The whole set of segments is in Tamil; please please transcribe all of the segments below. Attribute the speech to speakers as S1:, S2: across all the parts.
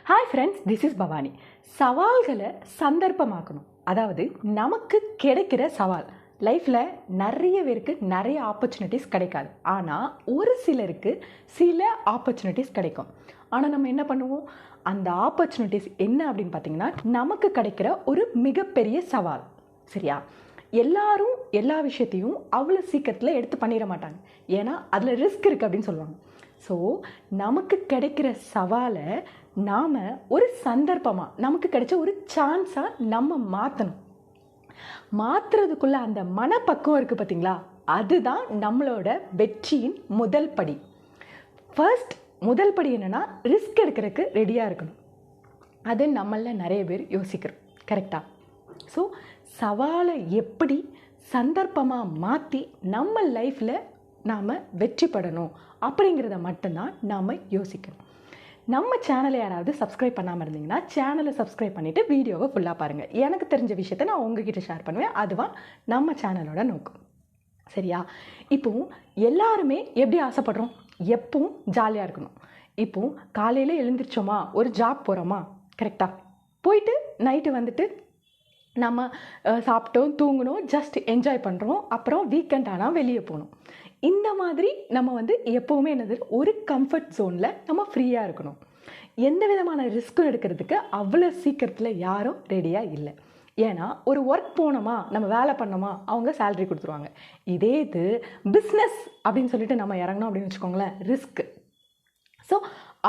S1: Hi friends, this is Bhavani. சவால்களை சந்தர்ப்பமாக்கணும். அதாவது நமக்கு கிடைக்கிற சவால் லைஃப்பில் நிறைய பேருக்கு நிறைய ஆப்பர்ச்சுனிட்டிஸ் கிடைக்காது. ஆனால் ஒரு சிலருக்கு சில ஆப்பர்ச்சுனிட்டிஸ் கிடைக்கும். ஆனால் நம்ம என்ன பண்ணுவோம், அந்த ஆப்பர்ச்சுனிட்டிஸ் என்ன அப்படின்னு பார்த்தீங்கன்னா நமக்கு கிடைக்கிற ஒரு மிகப்பெரிய சவால். சரியா? எல்லாரும் எல்லா விஷயத்தையும் அவ்வளோ சீக்கிரத்தில் எடுத்து பண்ணிட மாட்டாங்க. ஏன்னா அதில் ரிஸ்க் இருக்குது அப்படின்னு சொல்லுவாங்க. ஸோ நமக்கு கிடைக்கிற சவாலை நாம் ஒரு சந்தர்ப்பமாக, நமக்கு கிடைச்ச ஒரு சான்ஸாக நம்ம மாற்றணும். மாற்றுறதுக்குள்ள அந்த மனப்பக்குவம் இருக்குது பார்த்தீங்களா, அதுதான் நம்மளோட வெற்றியின் முதல் படி. முதல் படி என்னென்னா, ரிஸ்க் எடுக்கிறதுக்கு ரெடியாக இருக்கணும். அது நம்மள நிறைய பேர் யோசிக்கிறோம். கரெக்டாக? ஸோ சவாலை எப்படி சந்தர்ப்பமாக மாற்றி நம்ம லைஃப்பில் நாம் வெற்றி பெறணும் அப்படிங்கிறத மட்டும்தான் நாம் யோசிக்கணும். நம்ம சேனலை யாராவது சப்ஸ்கிரைப் பண்ணாமல் இருந்தீங்கன்னா சேனலை சப்ஸ்கிரைப் பண்ணிவிட்டு வீடியோவை ஃபுல்லாக பாருங்கள். எனக்கு தெரிஞ்ச விஷயத்தை நான் உங்ககிட்ட ஷேர் பண்ணுவேன். அதுதான் நம்ம சேனலோட நோக்கம். சரியா? இப்போது எல்லாருமே எப்படி ஆசைப்படுறோம், எப்பவும் ஜாலியாக இருக்கணும். இப்போது காலையில் எழுந்திரிச்சோமா, ஒரு ஜாப் போகிறோமா, கரெக்டாக போயிட்டு நைட்டு வந்துட்டு நம்ம சாப்பிட்டோம், தூங்கணும், ஜஸ்ட் என்ஜாய் பண்ணுறோம். அப்புறம் வீக்கெண்ட் ஆனால் வெளியே போகணும். இந்த மாதிரி நம்ம எப்போவுமே என்னது, ஒரு கம்ஃபர்ட் ஜோனில் நம்ம ஃப்ரீயாக இருக்கணும். எந்த விதமான ரிஸ்க்கும் எடுக்கிறதுக்கு அவ்வளோ சீக்கிரத்தில் யாரும் ரெடியாக இல்லை. ஏன்னா ஒரு ஒர்க் போனோமா, நம்ம வேலை பண்ணோமா, அவங்க சேலரி கொடுத்துருவாங்க. இதே இது பிஸ்னஸ் அப்படின்னு சொல்லிட்டு நம்ம இறங்கணும் அப்படின்னு வச்சுக்கோங்களேன், ரிஸ்க்கு. ஸோ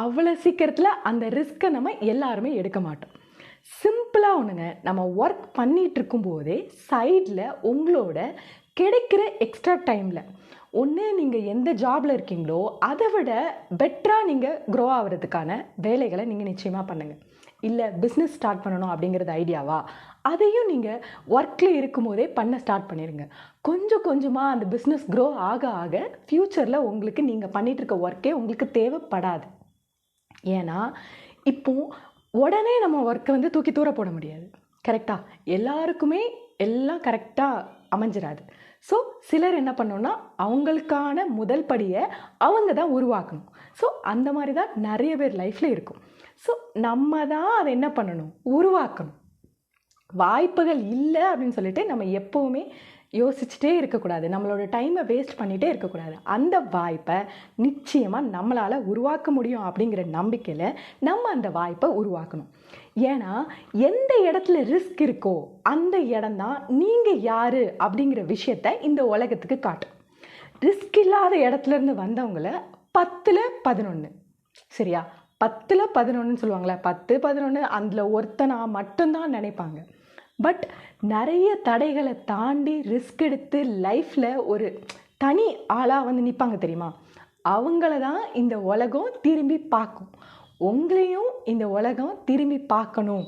S1: அவ்வளோ சீக்கிரத்தில் அந்த ரிஸ்க்கை நம்ம எல்லாருமே எடுக்க மாட்டோம். சிம்பிளாக ஒன்றுங்க, நம்ம ஒர்க் பண்ணிகிட்டு இருக்கும்போதே சைடில் உங்களோட கிடைக்கிற எக்ஸ்ட்ரா டைமில் ஒன்று நீங்கள் எந்த ஜாபில் இருக்கீங்களோ அதை விட பெட்டராக நீங்கள் க்ரோ ஆகிறதுக்கான வேலைகளை நீங்கள் நிச்சயமாக பண்ணுங்கள். இல்லை பிஸ்னஸ் ஸ்டார்ட் பண்ணணும் அப்படிங்கிறது ஐடியாவா, அதையும் நீங்கள் ஒர்க்கில் இருக்கும்போதே பண்ண ஸ்டார்ட் பண்ணிடுங்க. கொஞ்சம் கொஞ்சமாக அந்த பிஸ்னஸ் க்ரோ ஆக ஆக ஃப்யூச்சரில் உங்களுக்கு நீங்கள் பண்ணிகிட்ருக்க ஒர்க்கே உங்களுக்கு தேவைப்படாது. ஏன்னா இப்போது உடனே நம்ம ஒர்க்கை தூக்கி தூர போட முடியாது. கரெக்டாக? எல்லாருக்குமே எல்லாம் கரெக்டாக அமைஞ்சிடாது. ஸோ சிலர் என்ன பண்ணணும்னா அவங்களுக்கான முதல் படியை அவங்க தான் உருவாக்கணும். ஸோ அந்த மாதிரி தான் நிறைய பேர் லைஃப்பில் இருக்கும். ஸோ நம்ம தான் அதை என்ன பண்ணணும், உருவாக்கணும். வாய்ப்புகள் இல்லை அப்படின்னு சொல்லிட்டு நம்ம எப்போவுமே யோசிச்சுட்டே இருக்கக்கூடாது. நம்மளோட டைமை வேஸ்ட் பண்ணிகிட்டே இருக்கக்கூடாது. அந்த வாய்ப்பை நிச்சயமாக நம்மளால் உருவாக்க முடியும் அப்படிங்கிற நம்பிக்கையில் நம்ம அந்த வாய்ப்பை உருவாக்கணும். ஏன்னா எந்த இடத்துல ரிஸ்க் இருக்கோ அந்த இடம்தான் நீங்கள் யார் அப்படிங்கிற விஷயத்த இந்த உலகத்துக்கு காட்டும். ரிஸ்க் இல்லாத இடத்துலேருந்து வந்தவங்கள 10ல் 11. சரியா? 10ல் 11 சொல்லுவாங்களே, 10, 11 அதில் ஒருத்தனா மட்டும்தான் நினைப்பாங்க. பட் நிறைய தடைகளை தாண்டி ரிஸ்க் எடுத்து லைஃப்பில் ஒரு தனி ஆளாக நிற்பாங்க தெரியுமா, அவங்கள தான் இந்த உலகம் திரும்பி பார்க்கும். உங்களையும் இந்த உலகம் திரும்பி பார்க்கணும்.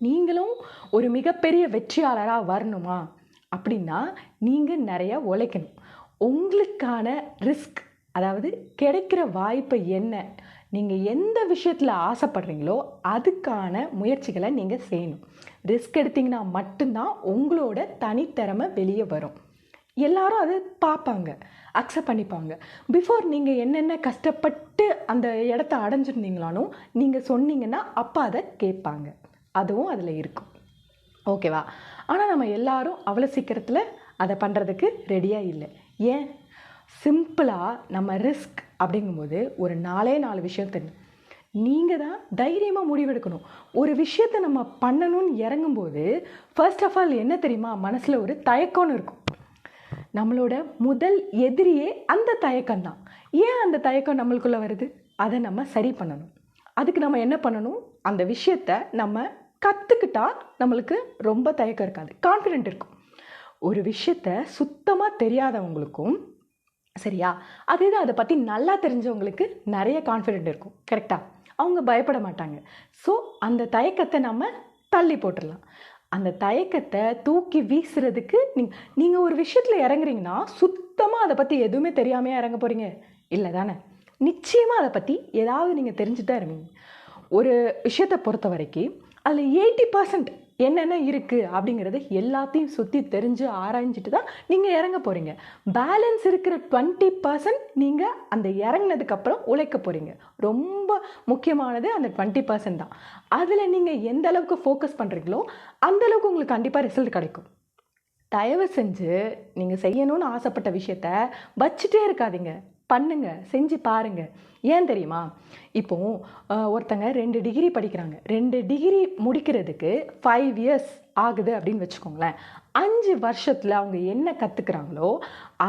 S1: நீங்களும் ஒரு மிகப்பெரிய வெற்றியாளராக வரணுமா அப்படின்னா நீங்கள் நிறைய உழைக்கணும். உங்களுக்கான ரிஸ்க், அதாவது கிடைக்கிற வாய்ப்பு என்ன, நீங்கள் எந்த விஷயத்தில் ஆசைப்படுறீங்களோ அதுக்கான முயற்சிகளை நீங்கள் செய்யணும். ரிஸ்க் எடுத்திங்கன்னா மட்டும்தான் உங்களோட தனித்திறமை வெளியே வரும். எல்லாரும் அதை பார்ப்பாங்க, அக்செப்ட் பண்ணிப்பாங்க. பிஃபோர் நீங்கள் என்னென்ன கஷ்டப்பட்டு அந்த இடத்த அடைஞ்சிருந்தீங்களானோ நீங்கள் சொன்னீங்கன்னா அப்போ அதை கேட்பாங்க. அதுவும் அதில் இருக்கும். ஓகேவா? ஆனால் நம்ம எல்லாரும் அவ்வளோ சீக்கிரத்தில் அதை பண்ணுறதுக்கு ரெடியாக இல்லை. ஏன்? சிம்பிளாக நம்ம ரிஸ்க் அப்படிங்கும்போது ஒரு 4 விஷயம் தெரியும். நீங்கள் தான் தைரியமாக முடிவெடுக்கணும். ஒரு விஷயத்தை நம்ம பண்ணணும்னு இறங்கும்போது ஃபர்ஸ்ட் ஆஃப் ஆல் என்ன தெரியுமா, மனசில் ஒரு தயக்கம்னு இருக்கும். நம்மளோட முதல் எதிரியே அந்த தயக்கம்தான். ஏன் அந்த தயக்கம் நம்மளுக்குள்ளே வருது, அதை நம்ம சரி பண்ணணும். அதுக்கு நம்ம என்ன பண்ணணும், அந்த விஷயத்தை நம்ம கற்றுக்கிட்டா நம்மளுக்கு ரொம்ப தயக்கம் இருக்காது, கான்ஃபிடென்ட் இருக்கும். ஒரு விஷயத்தை சுத்தமாக தெரியாதவங்களுக்கும், சரியா, அதே தான் அதை பற்றி நல்லா தெரிஞ்சவங்களுக்கு நிறைய கான்ஃபிடென்ட் இருக்கும். கரெக்டாக? அவங்க பயப்பட மாட்டாங்க. ஸோ அந்த தயக்கத்தை நம்ம தள்ளி போட்டுடலாம். அந்த தயக்கத்தை தூக்கி வீசுறதுக்கு நீங்கள் ஒரு விஷயத்தில் இறங்குறீங்கன்னா சுத்தமாக அதை பற்றி எதுவுமே தெரியாமையா இறங்க போகிறீங்க? இல்லை தானே? நிச்சயமாக அதை பற்றி ஏதாவது நீங்கள் தெரிஞ்சுட்டு தான் இருப்பீங்க. ஒரு விஷயத்தை பொறுத்த வரைக்கும் அதில் 80% என்னென்ன இருக்குது அப்படிங்கிறது எல்லாத்தையும் சுற்றி தெரிஞ்சு ஆராய்ஞ்சிட்டு தான் நீங்கள் இறங்க போகிறீங்க. பேலன்ஸ் இருக்கிற 20% நீங்கள் அந்த இறங்கினதுக்கப்புறம் உழைக்க போகிறீங்க. ரொம்ப முக்கியமானது அந்த 20% தான். அதில் நீங்கள் எந்த அளவுக்கு ஃபோக்கஸ் பண்ணுறீங்களோ அந்தளவுக்கு உங்களுக்கு கண்டிப்பாக ரிசல்ட் கிடைக்கும். தயவு செஞ்சு நீங்கள் செய்யணும்னு ஆசைப்பட்ட விஷயத்த வச்சுட்டே இருக்காதீங்க, பண்ணுங்க, செஞ்சு பாருங்க. ஏன் தெரியுமா? இப்போ ஒருத்தங்க 2 டிகிரி படிக்கிறாங்க. 2 டிகிரி முடிக்கிறதுக்கு 5 இயர்ஸ் ஆகுது அப்படின்னு வச்சுக்கோங்களேன். 5 வருஷத்தில் அவங்க என்ன கற்றுக்குறாங்களோ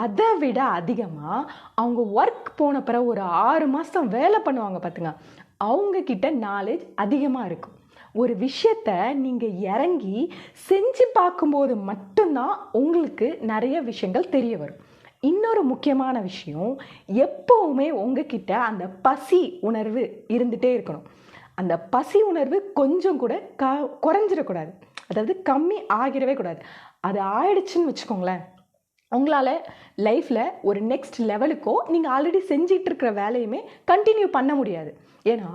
S1: அதை விட அதிகமாக அவங்க ஒர்க் போன பிறகு ஒரு 6 மாதம் வேலை பண்ணுவாங்க பார்த்துங்க, அவங்கக்கிட்ட நாலேஜ் அதிகமாக இருக்கும். ஒரு விஷயத்த நீங்கள் இறங்கி செஞ்சு பார்க்கும்போது மட்டும்தான் உங்களுக்கு நிறைய விஷயங்கள் தெரிய வரும். இன்னொரு முக்கியமான விஷயம், எப்போவுமே உங்ககிட்ட அந்த பசி உணர்வு இருந்துகிட்டே இருக்கணும். அந்த பசி உணர்வு கொஞ்சம் கூட குறைஞ்சிடக்கூடாது, அதாவது கம்மி ஆகிடவே கூடாது. அது ஆயிடுச்சுன்னு வச்சுக்கோங்களேன், உங்களால் லைஃப்பில் ஒரு நெக்ஸ்ட் லெவலுக்கோ நீங்கள் ஆல்ரெடி செஞ்சிட்டு இருக்கிற வேலையுமே கண்டினியூ பண்ண முடியாது. ஏன்னா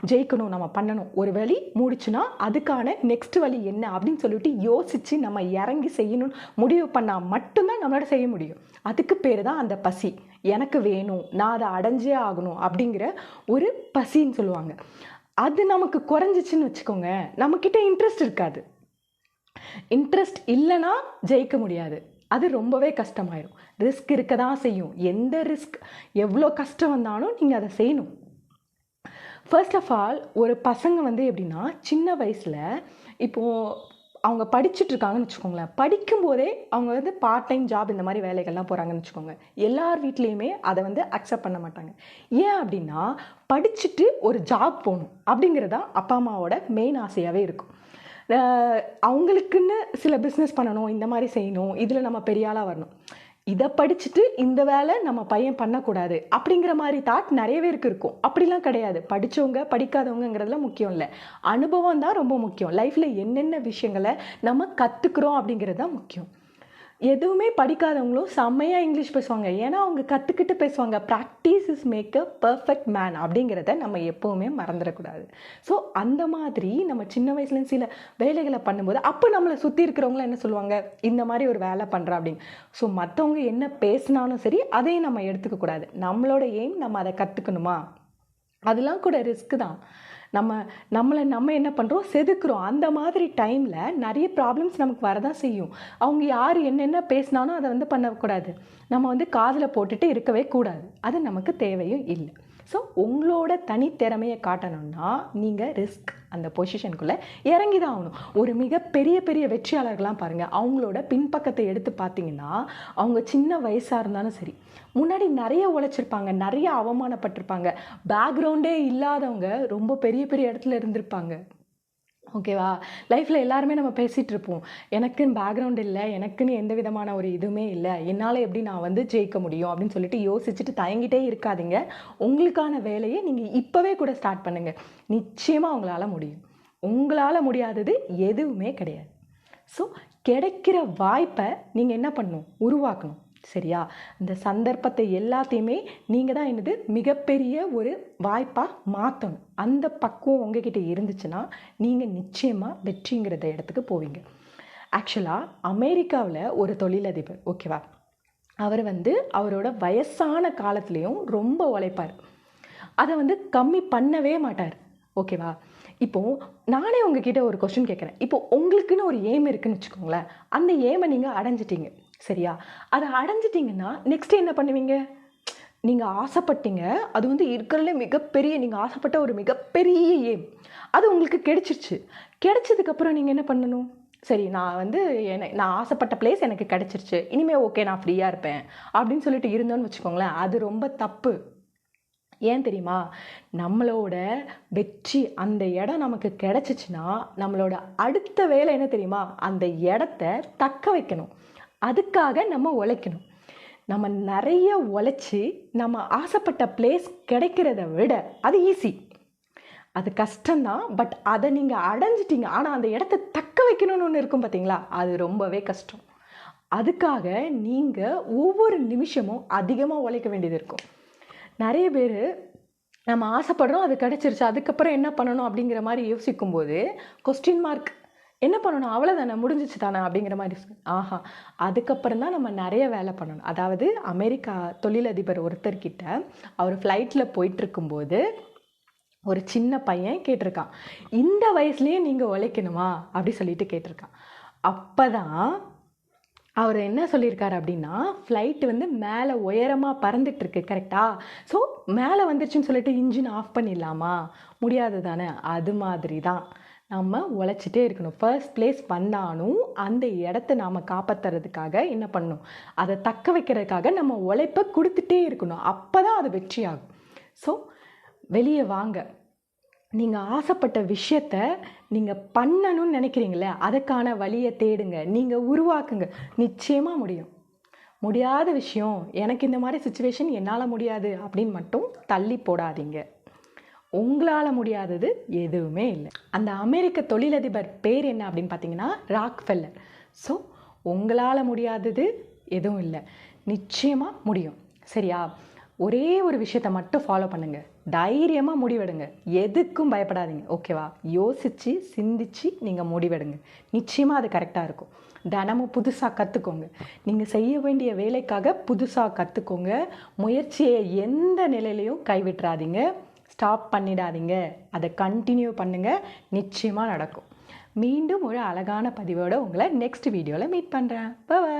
S1: ஜெயிக்கணும், நம்ம பண்ணணும், ஒரு வழி மூடிச்சுன்னா அதுக்கான நெக்ஸ்ட் வழி என்ன அப்படின்னு சொல்லிட்டு யோசித்து நம்ம இறங்கி செய்யணும்னு முடிவு பண்ணால் மட்டும்தான் நம்மளால செய்ய முடியும். அதுக்கு பேர் தான் அந்த பசி. எனக்கு வேணும், நான் அதை அடைஞ்சே ஆகணும் அப்படிங்கிற ஒரு பசின்னு சொல்லுவாங்க. அது நமக்கு குறைஞ்சிச்சின்னு வச்சுக்கோங்க, நம்மக்கிட்ட இன்ட்ரெஸ்ட் இருக்காது. இன்ட்ரெஸ்ட் இல்லைன்னா ஜெயிக்க முடியாது, அது ரொம்பவே கஷ்டமாயிடும். ரிஸ்க் இருக்க தான் செய்யும். எந்த ரிஸ்க் எவ்வளோ கஷ்டம் வந்தாலும் நீங்கள் அதை செய்யணும். ஃபர்ஸ்ட் ஆஃப் ஆல், ஒரு பசங்க எப்படின்னா சின்ன வயசில் இப்போது அவங்க படிச்சுட்டு இருக்காங்கன்னு வச்சுக்கோங்களேன், படிக்கும்போதே அவங்க பார்ட் டைம் ஜாப் இந்த மாதிரி வேலைகள்லாம் போகிறாங்கன்னு வச்சுக்கோங்க. எல்லார் வீட்லேயுமே அதை அக்செப்ட் பண்ண மாட்டாங்க. ஏன் அப்படின்னா, படிச்சுட்டு ஒரு ஜாப் போகணும் அப்படிங்கிறது தான் அப்பா அம்மாவோட மெயின் ஆசையாகவே இருக்கும். அவங்களுக்குன்னு சில பிஸ்னஸ் பண்ணணும், இந்த மாதிரி செய்யணும், இதில் நம்ம பெரிய ஆளாக வரணும், இதை படிச்சுட்டு இந்த வேலை நம்ம பையன் பண்ணக்கூடாது அப்படிங்கிற மாதிரி தாட் நிறைய பேருக்கு இருக்கும். அப்படிலாம் கிடையாது. படித்தவங்க படிக்காதவங்கிறதுலாம் முக்கியம் இல்லை, அனுபவம் தான் ரொம்ப முக்கியம். லைஃப்பில் என்னென்ன விஷயங்களை நம்ம கற்றுக்குறோம் அப்படிங்கிறது தான் முக்கியம். எதுவுமே படிக்காதவங்களும் செம்மையாக இங்கிலீஷ் பேசுவாங்க, ஏன்னா அவங்க கற்றுக்கிட்டு பேசுவாங்க. Practice is make a perfect man அப்படிங்கிறத நம்ம எப்போவுமே மறந்துடக்கூடாது. ஸோ அந்த மாதிரி நம்ம சின்ன வயசுலேருந்து சில வேலைகளை பண்ணும்போது அப்போ நம்மளை சுற்றி இருக்கிறவங்களாம் என்ன சொல்லுவாங்க, இந்த மாதிரி ஒரு வேலை பண்ணுறா அப்படின்னு. ஸோ மற்றவங்க என்ன பேசினாலும் சரி, அதையும் நம்ம எடுத்துக்கக்கூடாது. நம்மளோட எய்ம் நம்ம அதை கற்றுக்கணுமா, அதெல்லாம் கூட ரிஸ்க்கு தான். நம்ம என்ன பண்ணுறோம், செதுக்குறோம். அந்த மாதிரி டைமில் நிறைய ப்ராப்ளம்ஸ் நமக்கு வரதான் செய்யும். அவங்க யார் என்னென்ன பேசினாலும் அதை பண்ணக்கூடாது. நம்ம காதில் போட்டுட்டு இருக்கவே கூடாது. அது நமக்கு தேவையும் இல்லை. ஸோ உங்களோட தனித்திறமையை காட்டணும்னா நீங்கள் ரிஸ்க் அந்த பொசிஷனுக்குள்ளே இறங்கி தான் ஆகணும். ஒரு மிகப்பெரிய பெரிய வெற்றியாளர்கள்லாம் பாருங்கள், அவங்களோட பின்பக்கத்தை எடுத்து பார்த்தீங்கன்னா, அவங்க சின்ன வயசாக இருந்தாலும் சரி, முன்னாடி நிறைய உழைச்சிருப்பாங்க, நிறைய அவமானப்பட்டிருப்பாங்க, பேக்ரவுண்டே இல்லாதவங்க ரொம்ப பெரிய பெரிய இடத்துல இருந்திருப்பாங்க. ஓகேவா? லைஃப்பில் எல்லாருமே நம்ம பேசிகிட்டு இருப்போம், எனக்குன்னு பேக்ரவுண்ட் இல்லை, எனக்குன்னு எந்த விதமான ஒரு இதுவுமே இல்லை, என்னால் எப்படி நான் ஜெயிக்க முடியும் அப்படின்னு சொல்லிட்டு யோசிச்சுட்டு தயங்கிட்டே இருக்காதீங்க. உங்களுக்கான வேலையை நீங்கள் இப்போவே கூட ஸ்டார்ட் பண்ணுங்கள். நிச்சயமாக உங்களால் முடியும். உங்களால் முடியாதது எதுவுமே கிடையாது. ஸோ கிடைக்கிற வாய்ப்பை நீங்கள் என்ன பண்ணணும், உருவாக்கணும். சரியா? இந்த சந்தர்ப்பத்தை எல்லாத்தையுமே நீங்கள் தான் என்னது மிகப்பெரிய ஒரு வாய்ப்பாக மாற்றணும். அந்த பக்குவம் உங்ககிட்ட இருந்துச்சுன்னா நீங்கள் நிச்சயமாக வெற்றிங்கிறத இடத்துக்கு போவீங்க. ஆக்சுவலாக அமெரிக்காவில் ஒரு தொழிலதிபர், ஓகேவா, அவர் அவரோட வயசான காலத்துலேயும் ரொம்ப உழைப்பார். அதை கம்மி பண்ணவே மாட்டார். ஓகேவா? இப்போது நானே உங்ககிட்ட ஒரு கொஸ்டின் கேட்குறேன். இப்போது உங்களுக்குன்னு ஒரு எய்ம் இருக்குன்னு வச்சுக்கோங்களேன். அந்த எய்மை நீங்கள் அடைஞ்சிட்டீங்க, சரியா? அதை அடைஞ்சிட்டிங்கன்னா நெக்ஸ்ட் என்ன பண்ணுவீங்க? நீங்கள் ஆசைப்பட்டீங்க, அது இருக்கிறதுல மிகப்பெரிய, நீங்கள் ஆசைப்பட்ட ஒரு மிகப்பெரிய எய்ம், அது உங்களுக்கு கிடைச்சிருச்சு. கிடைச்சதுக்கப்புறம் நீங்கள் என்ன பண்ணணும்? சரி, நான் ஆசைப்பட்ட பிளேஸ் எனக்கு கிடைச்சிருச்சு, இனிமேல் ஓகே, நான் ஃப்ரீயாக இருப்பேன் அப்படின்னு சொல்லிட்டு இருந்தோன்னு வச்சுக்கோங்களேன், அது ரொம்ப தப்பு. ஏன் தெரியுமா? நம்மளோட வெற்றி, அந்த இடம் நமக்கு கிடைச்சிச்சுன்னா நம்மளோட அடுத்த வேலை என்ன தெரியுமா? அந்த இடத்த தக்க வைக்கணும். அதுக்காக நம்ம உழைக்கணும். நம்ம நிறைய உழைச்சி நம்ம ஆசைப்பட்ட பிளேஸ் கிடைக்கிறத விட அது ஈஸி, அது கஷ்டம்தான். பட் அதை நீங்கள் அடைஞ்சிட்டீங்க. ஆனால் அந்த இடத்த தக்க வைக்கணும்னு ஒன்று இருக்கும் பார்த்தீங்களா, அது ரொம்பவே கஷ்டம். அதுக்காக நீங்கள் ஒவ்வொரு நிமிஷமும் அதிகமாக உழைக்க வேண்டியது இருக்கும். நிறைய பேர் நம்ம ஆசைப்படுறோம், அது கிடச்சிருச்சு, அதுக்கப்புறம் என்ன பண்ணணும் அப்படிங்கிற மாதிரி யோசிக்கும்போது கொஸ்டின் மார்க், என்ன பண்ணணும், அவ்வளோதானே, முடிஞ்சிச்சு தானே அப்படிங்கிற மாதிரி ஆஹா. அதுக்கப்புறம் தான் நம்ம நிறைய வேலை பண்ணணும். அதாவது அமெரிக்கா தொழிலதிபர் ஒருத்தர்கிட்ட அவர் ஃப்ளைட்டில் போயிட்டுருக்கும்போது ஒரு சின்ன பையன் கேட்டிருக்கான், இந்த வயசுலேயே நீங்கள் உழைக்கணுமா அப்படி சொல்லிட்டு கேட்டிருக்கான். அப்போ தான் அவர் என்ன சொல்லியிருக்காரு அப்படின்னா, ஃப்ளைட்டு வந்து மேலே உயரமாக பறந்துட்டுருக்கு கரெக்டா, ஸோ மேலே வந்துருச்சுன்னு சொல்லிட்டு இன்ஜின் ஆஃப் பண்ணிடலாமா, முடியாது தானே. அது மாதிரி தான் நம்ம உழைச்சிட்டே இருக்கணும். ஃபர்ஸ்ட் பிளேஸ் வந்தாலும் அந்த இடத்த நாம் காப்பாற்றுறதுக்காக என்ன பண்ணணும், அதை தக்க வைக்கிறதுக்காக நம்ம உழைப்பை கொடுத்துட்டே இருக்கணும். அப்போ தான் அது வெற்றி ஆகும். ஸோ வெளியே வாங்க, நீங்கள் ஆசைப்பட்ட விஷயத்த நீங்கள் பண்ணணும்னு நினைக்கிறீங்களே, அதுக்கான வழியை தேடுங்க, நீங்கள் உருவாக்குங்க, நிச்சயமாக முடியும். முடியாத விஷயம், எனக்கு இந்த மாதிரி சுச்சுவேஷன் என்னால் முடியாது அப்படின்னு மட்டும் தள்ளி போடாதீங்க. உங்களால் முடியாதது எதுவுமே இல்லை. அந்த அமெரிக்க தொழிலதிபர் பேர் என்ன அப்படின்னு பார்த்தீங்கன்னா ராக்ஃபெல்லர். ஸோ உங்களால் முடியாதது எதுவும் இல்லை, நிச்சயமாக முடியும். சரியா? ஒரே ஒரு விஷயத்தை மட்டும் ஃபாலோ பண்ணுங்கள், தைரியமாக முடிவெடுங்க, எதுக்கும் பயப்படாதீங்க. ஓகேவா? யோசித்து சிந்திச்சு நீங்கள் முடிவெடுங்க, நிச்சயமாக அது கரெக்டாக இருக்கும். தினமும் புதுசாக கற்றுக்கோங்க, நீங்கள் செய்ய வேண்டிய வேலைக்காக புதுசாக கற்றுக்கோங்க. முயற்சியை எந்த நிலையிலையும் கைவிட்டுறாதீங்க, ஸ்டாப் பண்ணிடாதீங்க, அதை கண்டினியூ பண்ணுங்கள், நிச்சயமாக நடக்கும். மீண்டும் ஒரு அழகான பதிவோடு உங்களை நெக்ஸ்ட் வீடியோவில் மீட் பண்ணுறேன். பாய்.